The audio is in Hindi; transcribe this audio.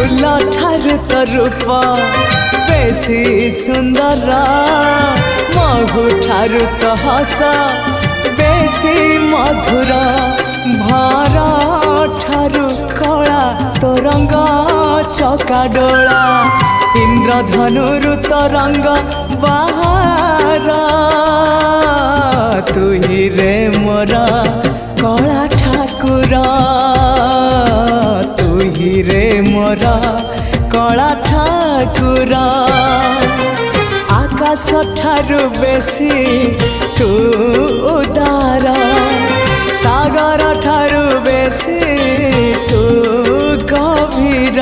फूल ठारू तो रूप बेसी सुंदर महु ठारू तो हस बेसी मधुर भरा ठारू कला तो रंग चका डोला इंद्रधनुरु तो रंग बाहर तू ही रे मोरा कला ठाकुर तू ही रे मोरा कला ठाकुर आकाश ठारू बेसी तू उदार सागर ठारू बेसी तू गभीर।